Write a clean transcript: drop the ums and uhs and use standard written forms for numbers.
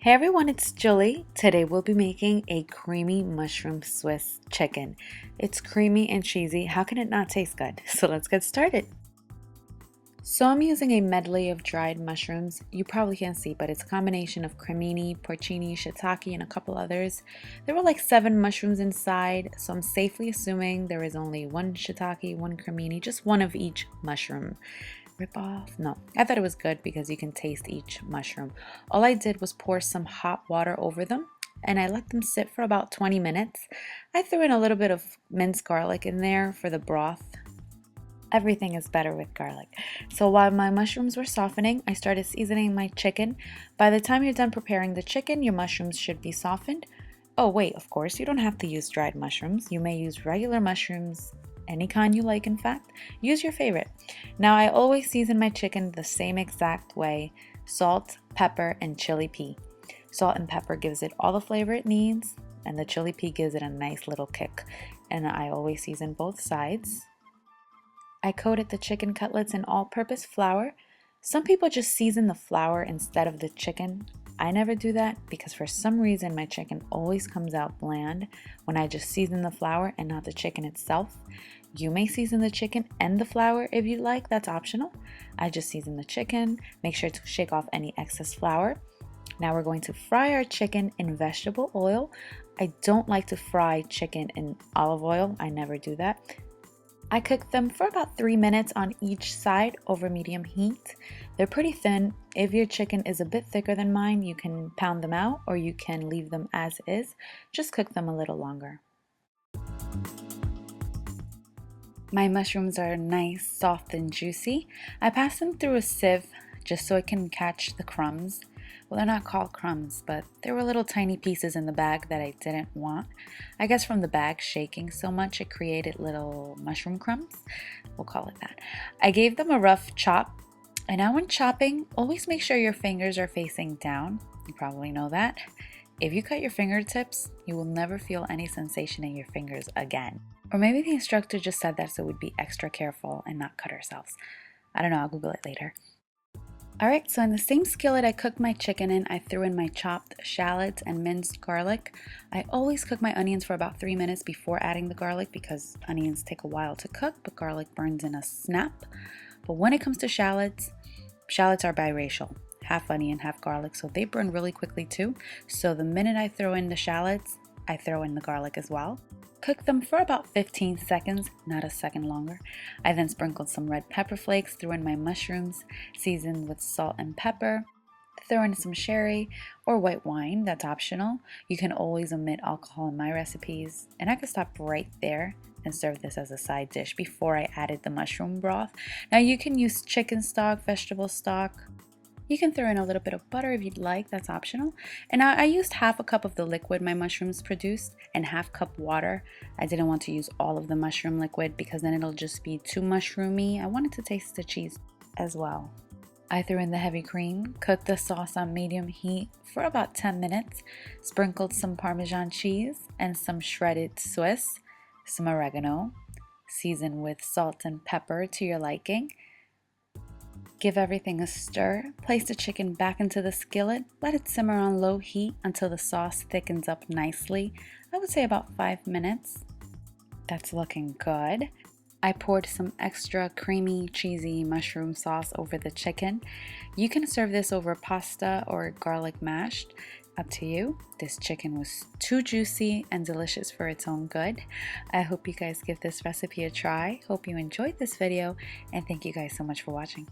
Hey everyone, it's Julie. Today we'll be making a creamy mushroom Swiss chicken. It's creamy and cheesy. How can it not taste good? So let's get started. So I'm using a medley of dried mushrooms. You probably can't see, but it's a combination of cremini, porcini, shiitake, and a couple others. There were like 7 mushrooms inside, so I'm safely assuming there is only 1 shiitake, 1 cremini, just one of each mushroom. Rip off? No, I thought it was good because you can taste each mushroom. All I did was pour some hot water over them and I let them sit for about 20 minutes. I threw in a little bit of minced garlic in there for the broth. Everything is better with garlic. So while my mushrooms were softening, I started seasoning my chicken. By the time you're done preparing the chicken, your mushrooms should be softened. Oh wait, of course, you don't have to use dried mushrooms. You may use regular mushrooms, any kind you like in fact. Use your favorite. Now I always season my chicken the same exact way: salt, pepper, and chili pea. Salt and pepper gives it all the flavor it needs, and the chili pea gives it a nice little kick. And I always season both sides. I coated the chicken cutlets in all-purpose flour. Some people just season the flour instead of the chicken. I never do that because for some reason my chicken always comes out bland when I just season the flour and not the chicken itself. You may season the chicken and the flour if you like, that's optional. I just season the chicken, make sure to shake off any excess flour. Now we're going to fry our chicken in vegetable oil. I don't like to fry chicken in olive oil, I never do that. I cooked them for about 3 minutes on each side over medium heat. They're pretty thin. If your chicken is a bit thicker than mine, you can pound them out or you can leave them as is. Just cook them a little longer. My mushrooms are nice, soft, and juicy. I pass them through a sieve just so it can catch the crumbs. Well, they're not called crumbs, but there were little tiny pieces in the bag that I didn't want. I guess from the bag shaking so much it created little mushroom crumbs. We'll call it that. I gave them a rough chop. And now when chopping, always make sure your fingers are facing down. You probably know that. If you cut your fingertips, you will never feel any sensation in your fingers again. Or maybe the instructor just said that so we'd be extra careful and not cut ourselves. I don't know, I'll Google it later. Alright, so in the same skillet I cooked my chicken in, I threw in my chopped shallots and minced garlic. I always cook my onions for about 3 minutes before adding the garlic because onions take a while to cook, but garlic burns in a snap. But when it comes to shallots, shallots are biracial, half onion, half garlic, so they burn really quickly too. So the minute I throw in the shallots, I throw in the garlic as well. Cook them for about 15 seconds, not a second longer. I then sprinkled some red pepper flakes, threw in my mushrooms, seasoned with salt and pepper, throw in some sherry or white wine, that's optional. You can always omit alcohol in my recipes. And I could stop right there and serve this as a side dish before I added the mushroom broth. Now you can use chicken stock, vegetable stock. You can throw in a little bit of butter if you'd like, that's optional. And I used half a cup of the liquid my mushrooms produced and half cup water. I didn't want to use all of the mushroom liquid because then it'll just be too mushroomy. I wanted to taste the cheese as well. I threw in the heavy cream, cooked the sauce on medium heat for about 10 minutes, sprinkled some Parmesan cheese and some shredded Swiss, some oregano, seasoned with salt and pepper to your liking. Give everything a stir, place the chicken back into the skillet, let it simmer on low heat until the sauce thickens up nicely. I would say about 5 minutes. That's looking good. I poured some extra creamy, cheesy mushroom sauce over the chicken. You can serve this over pasta or garlic mashed. Up to you. This chicken was too juicy and delicious for its own good. I hope you guys give this recipe a try. Hope you enjoyed this video and thank you guys so much for watching.